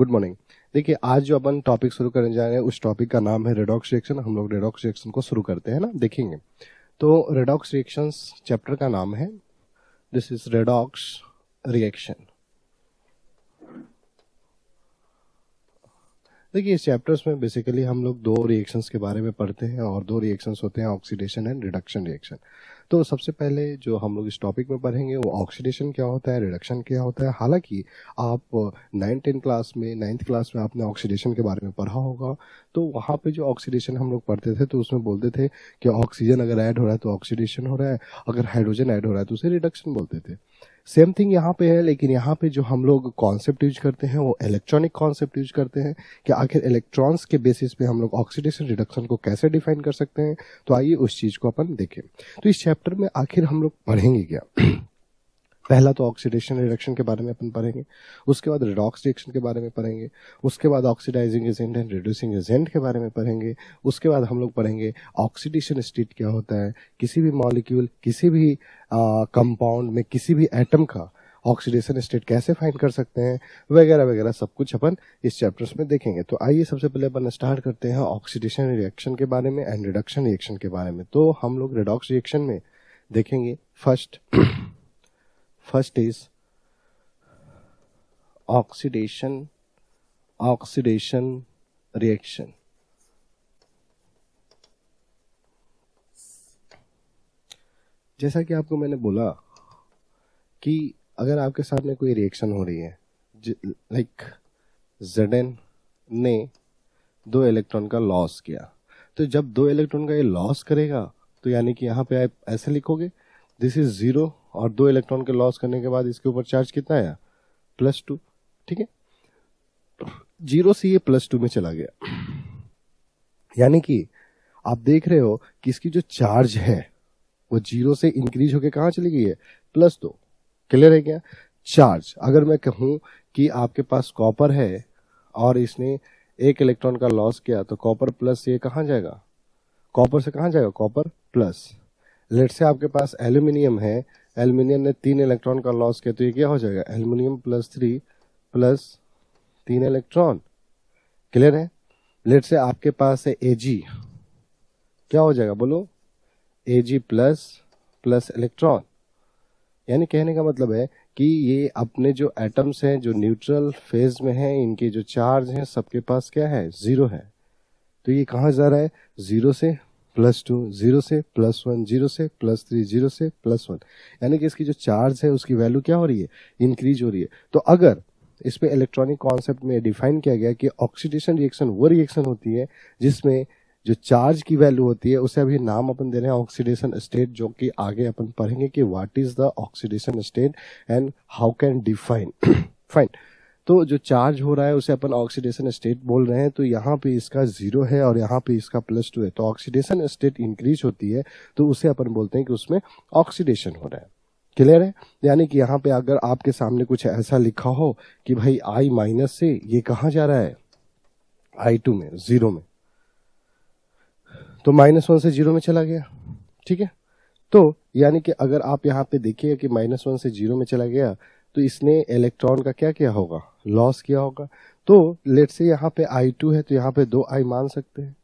Good morning. देखिए, आज जो अपन टॉपिक शुरू करने जा रहे हैं उस टॉपिक का नाम है रेडॉक्स रिएक्शन। हम लोग रेडॉक्स रिएक्शन को शुरू करते हैं ना, देखेंगे। तो रेडॉक्स रिएक्शंस चैप्टर का नाम है, दिस इज रेडॉक्स रिएक्शन। देखिए, इस चैप्टर्स में बेसिकली हम लोग दो रिएक्शंस के बारे में पढ़ते हैं और दो रिएक्शंस होते हैं, ऑक्सीडेशन एंड रिडक्शन रिएक्शन। तो सबसे पहले जो हम लोग इस टॉपिक में पढ़ेंगे वो ऑक्सीडेशन क्या होता है, रिडक्शन क्या होता है। हालांकि आप 9th क्लास में आपने ऑक्सीडेशन के बारे में पढ़ा होगा, तो वहाँ पे जो ऑक्सीडेशन हम लोग पढ़ते थे तो उसमें बोलते थे कि ऑक्सीजन अगर ऐड हो रहा है तो ऑक्सीडेशन हो रहा है, अगर हाइड्रोजन ऐड हो रहा है तो उसे रिडक्शन बोलते थे। सेम थिंग यहाँ पे है, लेकिन यहाँ पे जो हम लोग कॉन्सेप्ट यूज करते हैं वो इलेक्ट्रॉनिक कॉन्सेप्ट यूज करते हैं कि आखिर इलेक्ट्रॉन्स के बेसिस पे हम लोग ऑक्सीडेशन रिडक्शन को कैसे डिफाइन कर सकते हैं। तो आइए उस चीज को अपन देखें। तो इस चैप्टर में आखिर हम लोग पढ़ेंगे क्या। पहला तो ऑक्सीडेशन रिडक्शन के बारे में अपन पढ़ेंगे, उसके बाद रिडॉक्स रिएक्शन के बारे में पढ़ेंगे, उसके बाद oxidising agent and reducing agent के बारे में पढ़ेंगे, उसके बाद हम लोग पढ़ेंगे ऑक्सीडेशन स्टेट क्या होता है, किसी भी मॉलिक्यूल, किसी भी कंपाउंड में, किसी भी एटम का ऑक्सीडेशन स्टेट कैसे फाइंड कर सकते हैं, वगैरह वगैरह सब कुछ अपन इस चैप्टर्स में देखेंगे। तो आइए सबसे पहले अपन स्टार्ट करते हैं ऑक्सीडेशन रिएक्शन के बारे में एंड रिडक्शन रिएक्शन के बारे में। तो हम लोग रिडॉक्स रिएक्शन में देखेंगे फर्स्ट इज ऑक्सीडेशन रिएक्शन। जैसा कि आपको मैंने बोला कि अगर आपके सामने कोई रिएक्शन हो रही है, लाइक Zn ने 2 इलेक्ट्रॉन का लॉस किया, तो जब 2 इलेक्ट्रॉन का ये लॉस करेगा तो यानी कि यहाँ पे आप ऐसे लिखोगे दिस इज 0, और 2 इलेक्ट्रॉन के लॉस करने के बाद इसके ऊपर चार्ज कितना आया, +2। ठीक है, 0 से ये +2 में चला गया, यानी कि आप देख रहे हो कि इसकी जो चार्ज है वो 0 से इंक्रीज होके कहाँ चली गई है, +2। क्लियर है क्या। चार्ज अगर मैं कहूं कि आपके पास कॉपर है और इसने 1 इलेक्ट्रॉन का लॉस किया, तो कॉपर प्लस ये कहाँ जाएगा, कॉपर से कहाँ जाएगा, कॉपर प्लस। लेट से आपके पास एल्यूमिनियम है, एल्यूमिनियम ने 3 इलेक्ट्रॉन का लॉस किया, तो ये क्या हो जाएगा, एल्यूमिनियम +3 प्लस 3 इलेक्ट्रॉन। क्लियर है। लेट से आपके पास है Ag, क्या हो जाएगा बोलो, Ag प्लस इलेक्ट्रॉन। यानी कहने का मतलब है कि ये अपने जो एटम्स हैं जो न्यूट्रल फेज में हैं, इनके जो चार्ज हैं सबके पास क्या है, 0 है। तो ये कहाँ जा रहा है, 0 से +2, 0 से +1, 0 से +3, 0 से +1, यानी कि इसकी जो चार्ज है उसकी वैल्यू क्या हो रही है, इंक्रीज हो रही है। तो अगर इस पे इलेक्ट्रॉनिक कॉन्सेप्ट में डिफाइन किया गया कि ऑक्सीडेशन रिएक्शन वो रिएक्शन होती है जिसमें जो चार्ज की वैल्यू होती है उसे अभी नाम अपन दे रहे हैं ऑक्सीडेशन स्टेट, जो कि आगे अपन पढ़ेंगे कि what is the oxidation state and how can define fine. तो जो चार्ज हो रहा है उसे अपन ऑक्सीडेशन स्टेट बोल रहे हैं। तो यहाँ पे इसका 0 है और यहाँ पे इसका +2 है, तो ऑक्सीडेशन स्टेट इंक्रीज होती है तो उसे अपन बोलते हैं कि उसमें ऑक्सीडेशन हो रहा है। क्लियर है। यानी कि यहाँ पे अगर आपके सामने कुछ ऐसा लिखा हो कि भाई I- से ये कहाँ जा रहा है, I2 में, 0 में, तो -1 से 0 में चला गया। ठीक है, तो यानी कि अगर आप यहाँ पे देखिए कि -1 से 0 में चला गया तो इसने इलेक्ट्रॉन का क्या किया होगा, लॉस किया होगा। तो लेट से यहाँ पे I2 है तो यहाँ पे 2I मान सकते हैं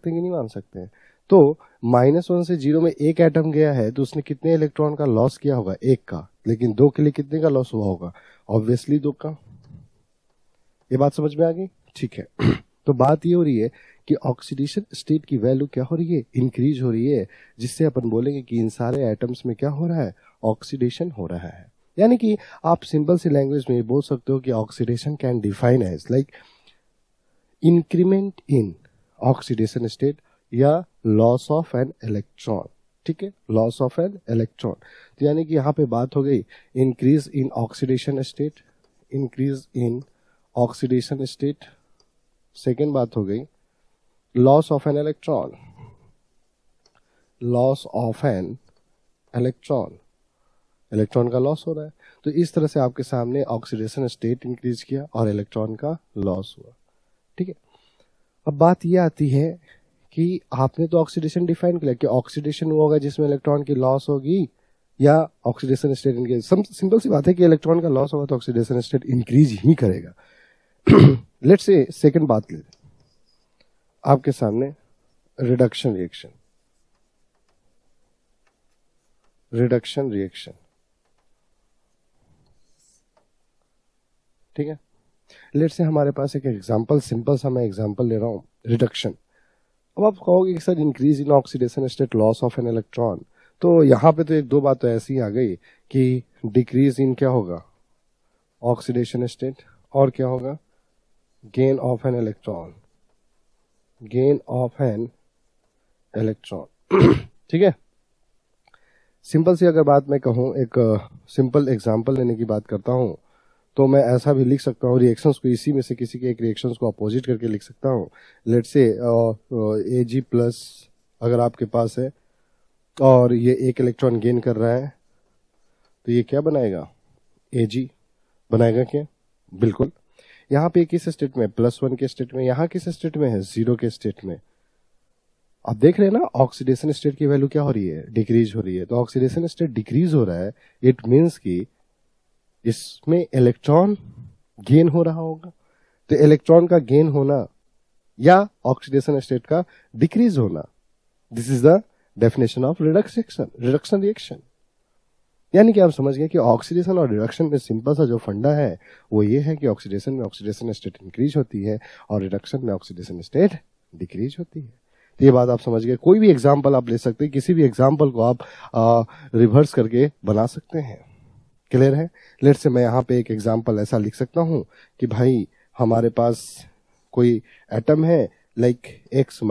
कि नहीं मान सकते हैं। तो -1 से 0 में एक एटम गया है तो उसने कितने इलेक्ट्रॉन का लॉस किया होगा, 1 का, लेकिन 2 के लिए कितने का लॉस हुआ होगा, ऑब्वियसली 2 का। ये बात समझ में आ गई। ठीक है। तो बात ये हो रही है कि ऑक्सीडेशन स्टेट की वैल्यू क्या हो रही है, इंक्रीज हो रही है, जिससे अपन बोलेंगे कि इन सारे एटम्स में क्या हो रहा है, ऑक्सीडेशन हो रहा है। यानी कि आप सिंपल सी लैंग्वेज में बोल सकते हो कि oxidation can define as like increment in oxidation state या लॉस ऑफ एन इलेक्ट्रॉन। ठीक है, लॉस ऑफ एन इलेक्ट्रॉन। तो यानी कि यहाँ पे बात हो गई increase in oxidation state, increase in oxidation state. Second बात हो गई loss of an electron, loss of an electron, electron का लॉस हो रहा है। तो इस तरह से आपके सामने ऑक्सीडेशन स्टेट इंक्रीज किया और इलेक्ट्रॉन का लॉस हुआ। ठीक है, अब बात यह आती है कि आपने तो ऑक्सीडेशन डिफाइन किया कि ऑक्सीडेशन वो होगा जिसमें इलेक्ट्रॉन की लॉस होगी या ऑक्सीडेशन स्टेट इंक्रीज। सिंपल सी बात है कि इलेक्ट्रॉन का लॉस होगा तो ऑक्सीडेशन स्टेट इंक्रीज ही करेगा। लेट्स से सेकंड बात ले लें आपके सामने, रिडक्शन रिएक्शन। रिडक्शन रिएक्शन, ठीक है। लेट्स से हमारे पास एक एग्जांपल, सिंपल सा मैं एग्जांपल ले रहा हूं, रिडक्शन। अब आप कहोगे कि sir increase in oxidation state, loss of an electron, तो यहाँ पे तो एक दो बात तो ऐसी आ गई कि डिक्रीज इन क्या होगा, ऑक्सीडेशन स्टेट, और क्या होगा, gain of an electron, gain of an electron. ठीक है। सिंपल सी अगर बात मैं कहूँ, एक सिंपल एग्जांपल लेने की बात करता हूँ, तो मैं ऐसा भी लिख सकता हूँ रिएक्शंस को, इसी में से किसी के एक रिएक्शंस को अपोजिट करके लिख सकता हूँ। लेट्स से Ag प्लस अगर आपके पास है और ये एक इलेक्ट्रॉन गेन कर रहा है, तो ये क्या बनाएगा, Ag बनाएगा क्या, बिल्कुल। यहाँ पे किस स्टेट में, +1 के स्टेट में, यहाँ किस स्टेट में है, 0 के स्टेट में। आप देख रहे हैं ना, ऑक्सीडेशन स्टेट की वैल्यू क्या हो रही है, डिक्रीज हो रही है। तो ऑक्सीडेशन स्टेट डिक्रीज हो रहा है, इट मीन्स कि इसमें इलेक्ट्रॉन गेन हो रहा होगा। तो इलेक्ट्रॉन का गेन होना या ऑक्सीडेशन स्टेट का डिक्रीज होना, this is the definition of reduction reaction. यानी कि आप समझ गए कि ऑक्सीडेशन और रिडक्शन में सिंपल सा जो फंडा है वो ये है कि ऑक्सीडेशन में ऑक्सीडेशन स्टेट इंक्रीज होती है और रिडक्शन में ऑक्सीडेशन स्टेट डिक्रीज होती है। तो ये बात आप समझ गए। कोई भी एग्जांपल आप ले सकते हैं, किसी भी एग्जांपल को आप रिवर्स करके बना सकते हैं। क्लियर है। लेट्स से मैं यहाँ पे एक एग्जांपल ऐसा लिख सकता हूँ कि भाई हमारे पास कोई एटम है लाइक x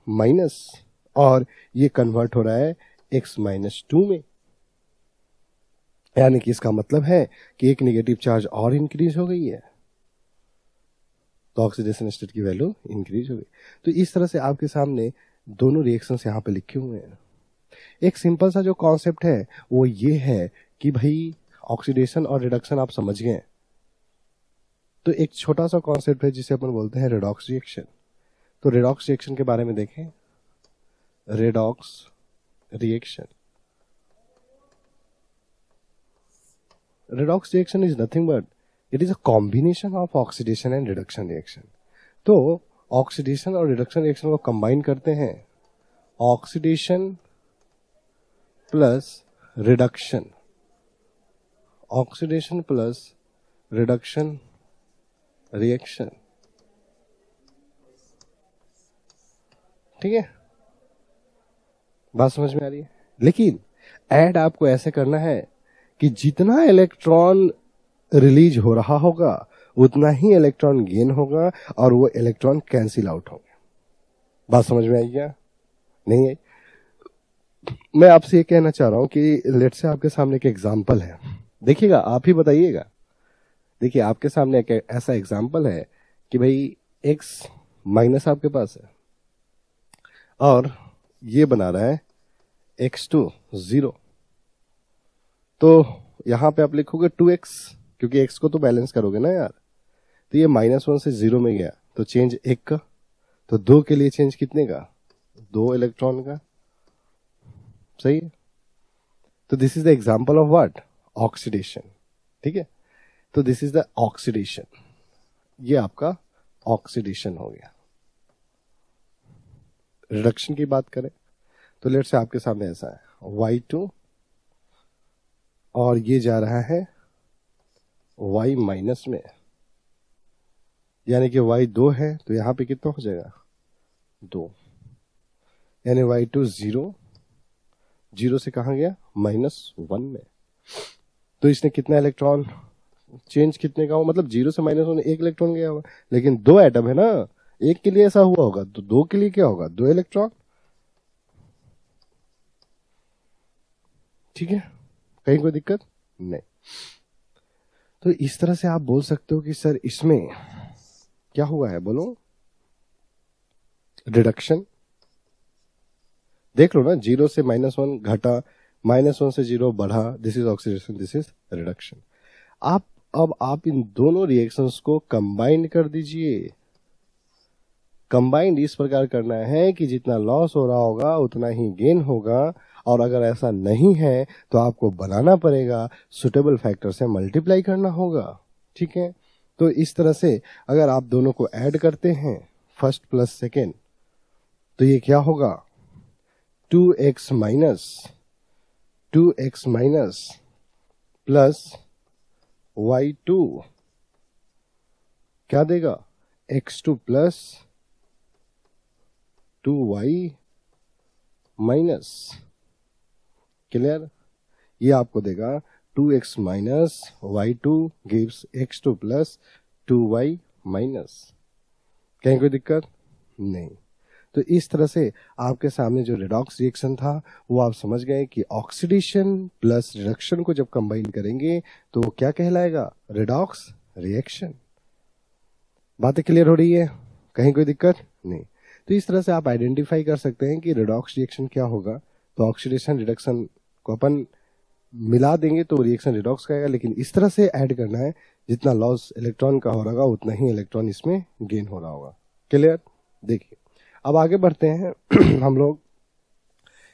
माइनस और ये कन्वर्ट हो रहा है x-2 में, यानी कि इसका मतलब है कि एक नेगेटिव चार्ज और इंक्रीज हो गई है, तो ऑक्सीडेशन स्टेट की वैल्यू इंक्रीज हो गई। तो इस तरह से आपके सामने दोनों रिएक्शंस यहाँ पे लिखे हुए हैं। एक सिंपल सा जो कॉन्सेप्ट है वो ये है कि भाई ऑक्सीडेशन और रिडक्शन आप समझ गए, तो एक छोटा सा कॉन्सेप्ट है जिसे अपन बोलते हैं रेडॉक्स रिएक्शन। तो रेडॉक्स रिएक्शन के बारे में देखें। Redox reaction, redox reaction is nothing but it is a combination of oxidation and reduction reaction। तो ऑक्सीडेशन और रिडक्शन रिएक्शन को कंबाइन करते हैं, oxidation plus reduction, oxidation plus reduction reaction. ठीक है, बात समझ में आ रही है। लेकिन ऐड आपको ऐसे करना है कि जितना इलेक्ट्रॉन रिलीज हो रहा होगा उतना ही इलेक्ट्रॉन गेन होगा और वो इलेक्ट्रॉन कैंसिल आउट होंगे। बात समझ में आई क्या, नहीं आई? मैं आपसे ये कहना चाह रहा हूं कि लेट से आपके सामने एक एग्जांपल है, देखिएगा, आप ही बताइएगा। देखिए आपके सामने एक ऐसा एग्जांपल है कि भाई x माइनस आपके पास है और ये बना रहा है x2 0। तो यहां पे आप लिखोगे 2x, क्योंकि x को तो बैलेंस करोगे ना यार। तो ये -1 से 0 में गया तो चेंज 1 का, तो 2 के लिए चेंज कितने का, 2 इलेक्ट्रॉन का। सही है। तो this is the example of what, oxidation. ठीक है, तो दिस इज द ऑक्सीडेशन, ये आपका ऑक्सीडेशन हो गया। रिडक्शन की बात करें तो लेट से आपके सामने ऐसा है y2 और ये जा रहा है y माइनस में, यानी कि y2 है तो यहां पे कितना हो जाएगा 2, यानी y2 0, 0 से कहां गया -1 में। तो इसने कितना इलेक्ट्रॉन चेंज कितने का हो, मतलब 0 से -1 1 इलेक्ट्रॉन गया होगा। लेकिन 2 एटम है ना, एक के लिए ऐसा हुआ होगा तो 2 के लिए क्या होगा, 2 इलेक्ट्रॉन। ठीक है, कहीं कोई दिक्कत नहीं। तो इस तरह से आप बोल सकते हो कि सर इसमें क्या हुआ है, बोलो, रिडक्शन। देख लो ना, 0 से -1 घटा, -1 से 0 बढ़ा, this is oxidation, this is reduction. अब आप इन दोनों रिएक्शंस को कंबाइन कर दीजिए। कंबाइंड इस प्रकार करना है कि जितना लॉस हो रहा होगा उतना ही गेन होगा, और अगर ऐसा नहीं है तो आपको बनाना पड़ेगा, सुटेबल फैक्टर से मल्टीप्लाई करना होगा। ठीक है, तो इस तरह से अगर आप दोनों को ऐड करते हैं फर्स्ट प्लस सेकेंड, तो ये क्या होगा 2x माइनस प्लस y2 क्या देगा x2 plus 2y minus. Clear? ये आपको देगा 2x minus y2 gives x2 plus 2y minus. कहीं कोई दिक्कत नहीं? तो इस तरह से आपके सामने जो रेडॉक्स रिएक्शन था वो आप समझ गए कि ऑक्सीडेशन प्लस रिडक्शन को जब कंबाइन करेंगे तो वो क्या कहलाएगा, रेडॉक्स रिएक्शन। बातें क्लियर हो रही है? कहीं कोई दिक्कत नहीं? तो इस तरह से आप आइडेंटिफाई कर सकते हैं कि रेडॉक्स रिएक्शन क्या होगा। तो ऑक्सीडेशन रिडक्शन को अपन मिला देंगे तो रिएक्शन रिडॉक्स का आएगा, लेकिन इस तरह से ऐड करना है जितना लॉस इलेक्ट्रॉन का हो रहा होगा उतना ही इलेक्ट्रॉन इसमें गेन हो रहा होगा। क्लियर? देखिए अब आगे बढ़ते हैं हम लोग।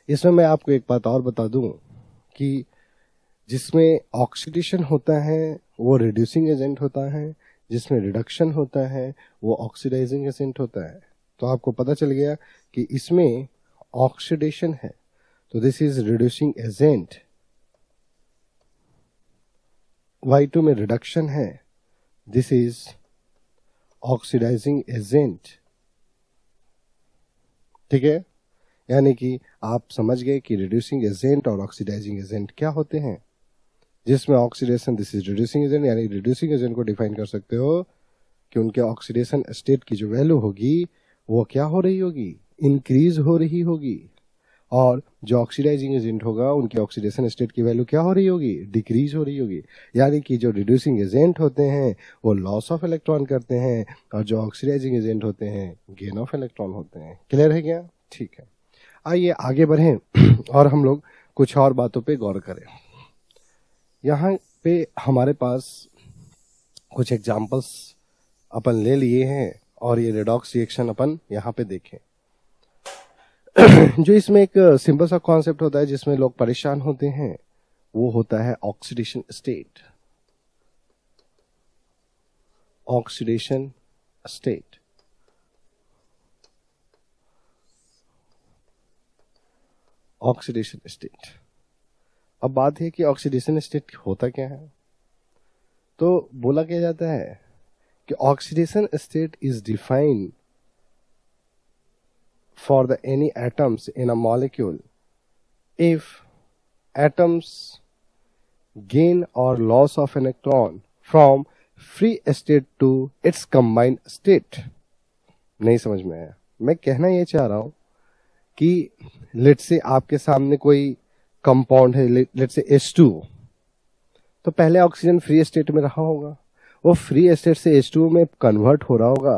इसमें मैं आपको एक बात और बता दूं कि जिसमें ऑक्सीडेशन होता है वो रिड्यूसिंग एजेंट होता है, जिसमें रिडक्शन होता है वो ऑक्सीडाइजिंग एजेंट होता है। तो आपको पता चल गया कि इसमें ऑक्सीडेशन है तो this is reducing agent, Y2 में रिडक्शन है, दिस इज ऑक्सीडाइजिंग एजेंट। ठीक है, यानी कि आप समझ गए कि रिड्यूसिंग एजेंट और ऑक्सीडाइजिंग एजेंट क्या होते हैं। जिसमें oxidation this is reducing agent, यानी रिड्यूसिंग एजेंट को डिफाइन कर सकते हो कि उनके ऑक्सीडेशन स्टेट की जो वैल्यू होगी वो क्या हो रही होगी, इंक्रीज हो रही होगी, और जो ऑक्सीडाइजिंग एजेंट होगा उनकी ऑक्सीडेशन स्टेट की वैल्यू क्या हो रही होगी, डिक्रीज हो रही होगी। यानी कि जो रिड्यूसिंग एजेंट होते हैं वो लॉस ऑफ इलेक्ट्रॉन करते हैं और जो ऑक्सीडाइजिंग एजेंट होते हैं गेन ऑफ इलेक्ट्रॉन होते हैं। क्लियर है क्या? ठीक है, आइए आगे बढ़ें और हम लोग कुछ और बातों पे गौर करें। यहाँ पे हमारे पास कुछ एग्जाम्पल्स अपन ले लिए हैं और ये रेडॉक्स रिएक्शन अपन यहाँ पे देखें। जो इसमें एक सिंपल सा कॉन्सेप्ट होता है जिसमें लोग परेशान होते हैं वो होता है oxidation state. Oxidation state, oxidation state. अब बात है कि ऑक्सीडेशन स्टेट होता क्या है। तो बोला क्या जाता है कि oxidation state is defined for the any atoms in a molecule if atoms gain or loss of an electron from free state to its combined state। नहीं समझ में आया? मैं कहना ये चाह रहा हूं कि लेट से आपके सामने कोई कंपाउंड है, लेट से H2, तो पहले ऑक्सीजन फ्री स्टेट में रहा होगा, वो फ्री स्टेट से H2 में कन्वर्ट हो रहा होगा।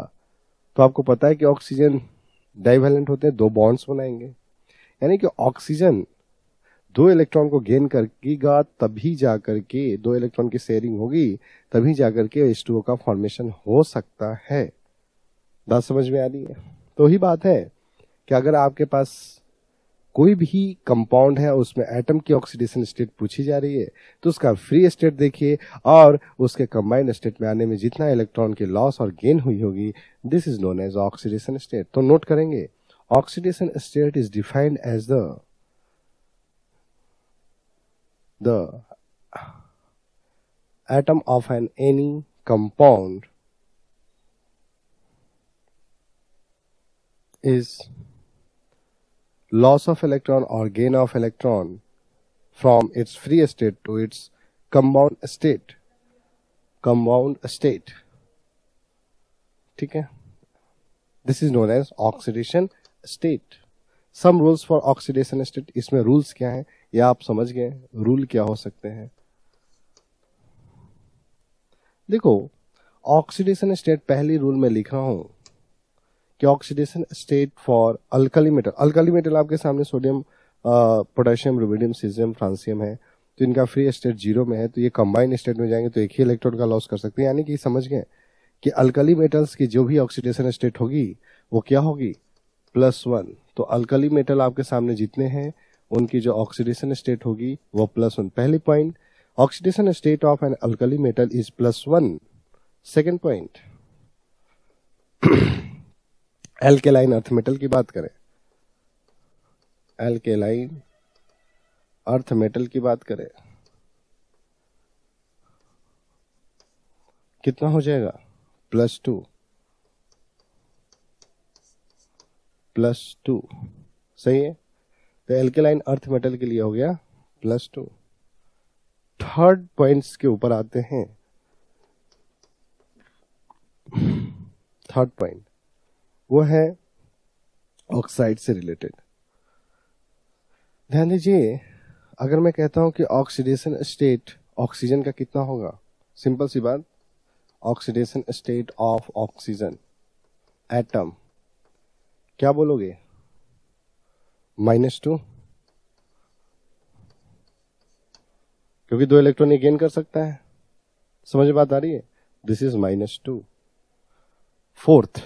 तो आपको पता है कि ऑक्सीजन डाइवैलेंट होते हैं, दो बॉन्ड्स बनाएंगे, यानी कि ऑक्सीजन दो इलेक्ट्रॉन को गेन करेगा तभी जाकर के दो इलेक्ट्रॉन की शेयरिंग होगी, तभी जाकर के H2O का फॉर्मेशन हो सकता है। बात समझ में आ रही है? तो ही बात है कि अगर आपके पास कोई भी कंपाउंड है उसमें एटम की ऑक्सीडेशन स्टेट पूछी जा रही है तो उसका फ्री स्टेट देखिए और उसके कंबाइंड स्टेट में आने में जितना इलेक्ट्रॉन की लॉस और गेन हुई होगी this is known as oxidation state. तो नोट करेंगे oxidation state is defined as the atom of any compound is loss of electron or gain of electron from its free state to its compound state, ठीक है, this is known as oxidation state। some rules for oxidation state, इसमें rules क्या हैं या आप समझ गए rule क्या हो सकते हैं। देखो ऑक्सीडेशन स्टेट पहली रूल में लिख रहा हूं कि oxidation state for alkali metal, alkali metal आपके सामने sodium potassium rubidium caesium francium है, तो इनका फ्री स्टेट 0 में है, तो ये कंबाइंड स्टेट में जाएंगे तो एक ही इलेक्ट्रॉन का लॉस कर सकते हैं। यानी कि समझ गए कि अल्कली मेटल्स की जो भी ऑक्सीडेशन स्टेट होगी वो क्या होगी, +1। तो अल्कली मेटल आपके सामने जितने हैं उनकी जो ऑक्सीडेशन स्टेट होगी वो +1। पहली point, oxidation state of an alkali metal is +1 second point, alkaline earth metal की बात करें, एल्केलाइन अर्थ मेटल की बात करें, कितना हो जाएगा? +2 +2, सही है। तो एल्केलाइन अर्थ मेटल के लिए हो गया +2। थर्ड पॉइंट्स के ऊपर आते हैं। थर्ड पॉइंट वो है ऑक्साइड से रिलेटेड। ध्यान दीजिए, अगर मैं कहता हूं कि ऑक्सीडेशन स्टेट ऑक्सीजन का कितना होगा, सिंपल सी बात, oxidation state of oxygen atom, क्या बोलोगे? -2, क्योंकि 2 इलेक्ट्रॉन ये गेन कर सकता है। समझ में बात आ रही है? This is -2। फोर्थ,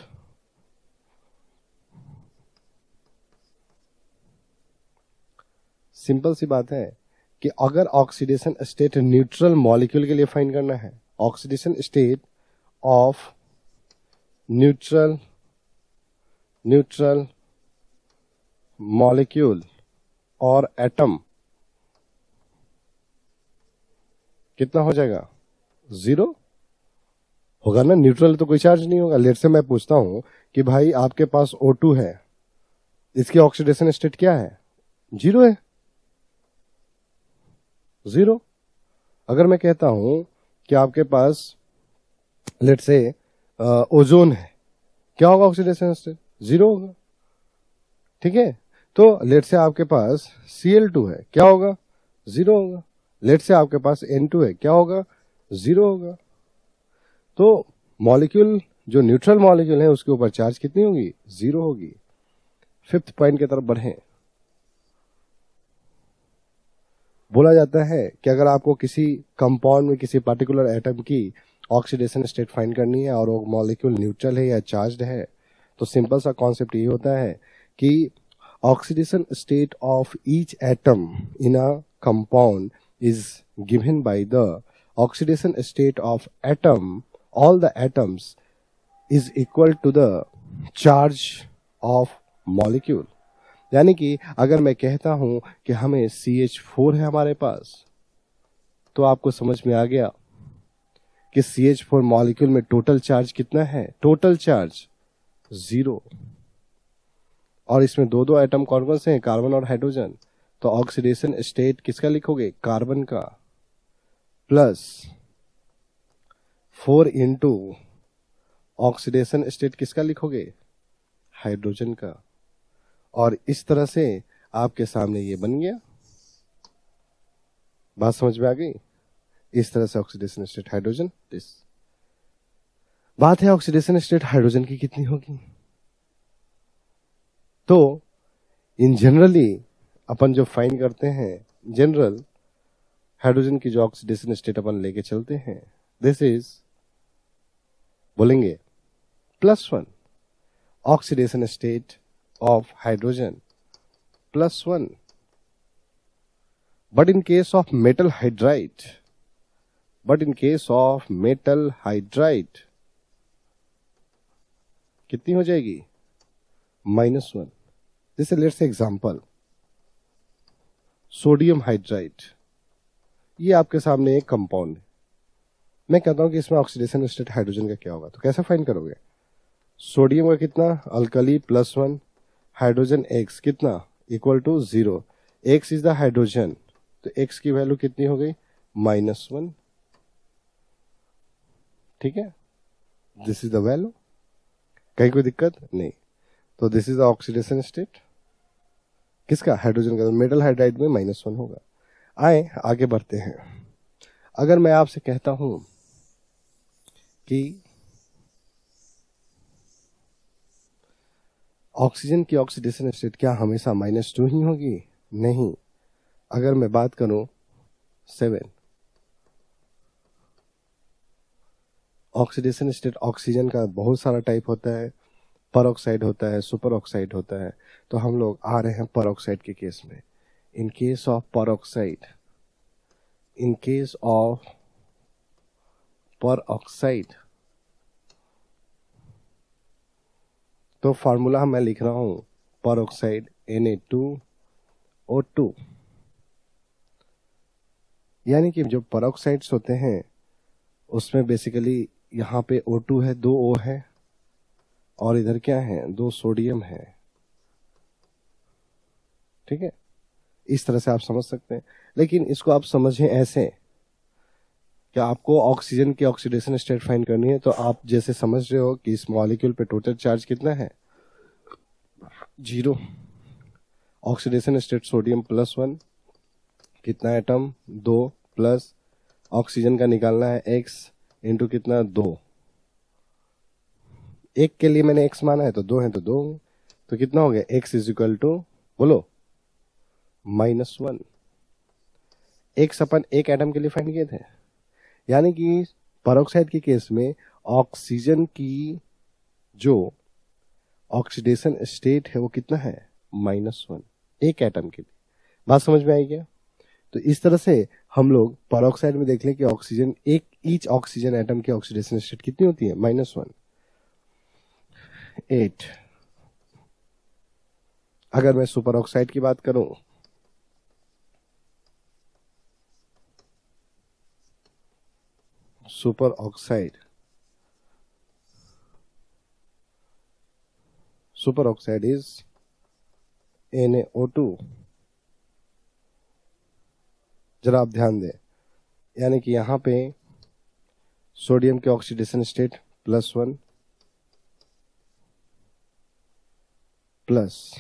सिंपल सी बात है कि अगर ऑक्सीडेशन स्टेट न्यूट्रल मॉलिक्यूल के लिए फाइंड करना है, oxidation state of neutral molecule और एटम, कितना हो जाएगा? 0 होगा ना। न्यूट्रल तो कोई चार्ज नहीं होगा। लेट से मैं पूछता हूं कि भाई आपके पास O2 है, इसकी ऑक्सीडेशन स्टेट क्या है? 0 है, 0। अगर मैं कहता हूं कि आपके पास लेट से ओजोन है, क्या होगा ऑक्सीडेशन स्टेट? 0 होगा, ठीक है। तो लेट से आपके पास Cl2 है, क्या होगा? 0 होगा। लेट से आपके पास N2 है, क्या होगा? 0 होगा। तो मॉलिक्यूल जो न्यूट्रल मॉलिक्यूल है उसके ऊपर चार्ज कितनी होगी? 0 होगी। फिफ्थ पॉइंट की तरफ बढ़े। बोला जाता है कि अगर आपको किसी कंपाउंड में किसी पर्टिकुलर एटम की ऑक्सीडेशन स्टेट फाइंड करनी है और वो मॉलिक्यूल न्यूट्रल है या चार्ज्ड है, तो सिंपल सा कॉन्सेप्ट ये होता है कि oxidation state of each atom in a compound is given by the oxidation state of atom, all the atoms is equal to the charge of molecule। यानी कि अगर मैं कहता हूं कि हमें CH4 है हमारे पास, तो आपको समझ में आ गया कि CH4 मॉलिक्यूल में टोटल चार्ज कितना है? Total charge 0। और इसमें दो एटम कौन कौन से हैं? कार्बन और हाइड्रोजन। तो ऑक्सीडेशन स्टेट किसका लिखोगे? कार्बन का, प्लस 4 इंटू ऑक्सीडेशन स्टेट किसका लिखोगे? हाइड्रोजन का। और इस तरह से आपके सामने ये बन गया। बात समझ में आ गई? इस तरह से ऑक्सीडेशन स्टेट हाइड्रोजन। दिस बात है ऑक्सीडेशन स्टेट हाइड्रोजन की कितनी होगी। तो इन जनरली अपन जो फाइंड करते हैं, जनरल हाइड्रोजन की जो ऑक्सीडेशन स्टेट अपन लेके चलते हैं, दिस इज, बोलेंगे +1 oxidation state of hydrogen, +1। But in case of metal hydride, कितनी हो जाएगी? -1। जैसे let's say example, sodium hydride, ये आपके सामने एक कंपाउंड है। मैं कहता हूं कि इसमें ऑक्सीडेशन स्टेट हाइड्रोजन का क्या होगा, तो कैसे फाइंड करोगे? सोडियम का कितना? अल्कली, +1, हाइड्रोजन X कितना? =0। X इज द हाइड्रोजन, तो X की वैल्यू कितनी हो गई? -1। ठीक है, दिस इज द वैल्यू। कहीं कोई दिक्कत नहीं। तो this is the oxidation state किसका? हाइड्रोजन का। मेटल हाइड्राइड में -1 होगा। आए आगे बढ़ते हैं। अगर मैं आपसे कहता हूं कि ऑक्सीजन की ऑक्सीडेशन स्टेट क्या हमेशा -2 ही होगी? नहीं। अगर मैं बात करूं 7, ऑक्सीडेशन स्टेट ऑक्सीजन का बहुत सारा टाइप होता है, पर ऑक्साइड होता है, सुपर ऑक्साइड होता है। तो हम लोग आ रहे हैं पर ऑक्साइड के केस में। इन केस ऑफ पर ऑक्साइड, इन केस ऑफ पर ऑक्साइड, तो फार्मूला मैं लिख रहा हूं परऑक्साइड Na2O2, यानी कि जो परऑक्साइड्स होते हैं उसमें बेसिकली यहाँ पे O2 है, 2 O है, और इधर क्या है, 2 सोडियम है। ठीक है, इस तरह से आप समझ सकते हैं। लेकिन इसको आप समझें ऐसे कि आपको ऑक्सीजन की ऑक्सीडेशन स्टेट फाइंड करनी है, तो आप जैसे समझ रहे हो कि इस मॉलिक्यूल पे टोटल चार्ज कितना है, 0। ऑक्सीडेशन स्टेट सोडियम +1, कितना एटम, 2, प्लस ऑक्सीजन का निकालना है x इंटू कितना, 2। एक के लिए मैंने x माना है तो 2 है तो 2, तो कितना हो गया, x इज इक्वल टू, बोलो, -1। x अपन एक एटम के लिए फाइंड किए थे, यानी कि परऑक्साइड के केस में ऑक्सीजन की जो ऑक्सीडेशन स्टेट है वो कितना है, -1, एक एटम के लिए। बात समझ में आई क्या? तो इस तरह से हम लोग परऑक्साइड में देख लें कि ऑक्सीजन, एक ईच ऑक्सीजन एटम की ऑक्सीडेशन स्टेट कितनी होती है, -1, 8। अगर मैं सुपर ऑक्साइड की बात करूं, सुपर ऑक्साइड इज NaO2। जरा आप ध्यान दें, यानी कि यहां पे सोडियम के oxidation state +1 plus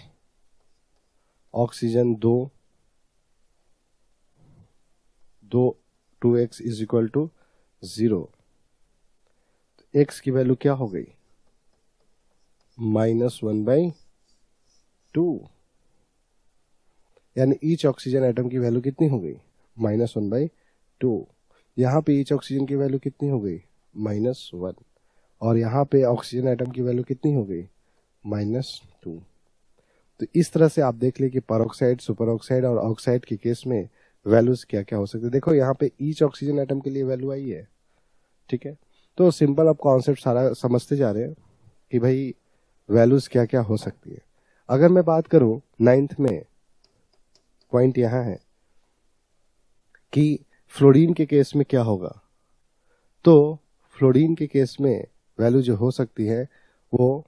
oxygen 2, 2x is equal to 0। x की वैल्यू क्या हो गई, -1/2, यानी ईच ऑक्सीजन एटम की वैल्यू कितनी हो गई, -1/2। यहाँ पे ईच ऑक्सीजन की वैल्यू कितनी हो गई, -1, और यहाँ पे ऑक्सीजन एटम की वैल्यू कितनी हो गई, -2। तो इस तरह से आप देख ले कि परऑक्साइड, सुपर ऑक्साइड और ऑक्साइड के केस में वैल्यूज क्या क्या हो सकते हैं। देखो यहाँ पे ईच ऑक्सीजन एटम के लिए वैल्यू आई है। ठीक है, तो सिंपल आप कॉन्सेप्ट सारा समझते जा रहे हैं कि भाई वैल्यूज क्या क्या हो सकती है। अगर मैं बात करूं 9th में, पॉइंट यहां है कि फ्लोरीन के केस में क्या होगा, तो फ्लोरीन के केस में वैल्यू जो हो सकती है वो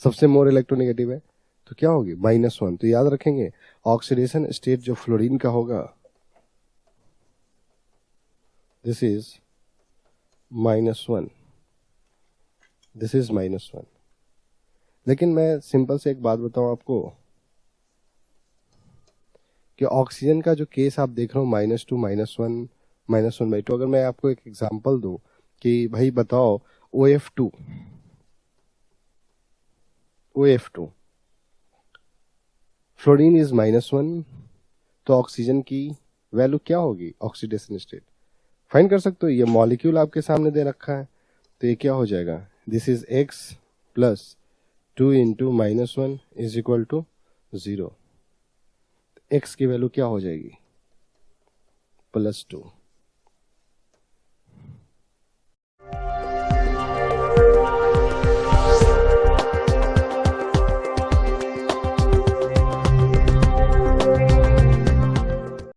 सबसे मोर इलेक्ट्रोनेगेटिव है, तो क्या होगी, -1। तो याद रखेंगे ऑक्सीडेशन स्टेट जो फ्लोरीन का होगा, दिस इज -1, दिस इज -1। लेकिन मैं सिंपल से एक बात बताऊं आपको कि ऑक्सीजन का जो केस आप देख रहे हो, -2, -1, -1/2। अगर मैं आपको एक एग्जांपल दूं कि भाई बताओ OF2, फ्लोरीन इज -1, तो ऑक्सीजन की वैल्यू क्या होगी, ऑक्सीडेशन स्टेट फाइंड कर सकते हो। ये मॉलिक्यूल आपके सामने दे रखा है, तो ये क्या हो जाएगा, this is x + 2 × -1 is equal to 0। x की वैल्यू क्या हो जाएगी, +2।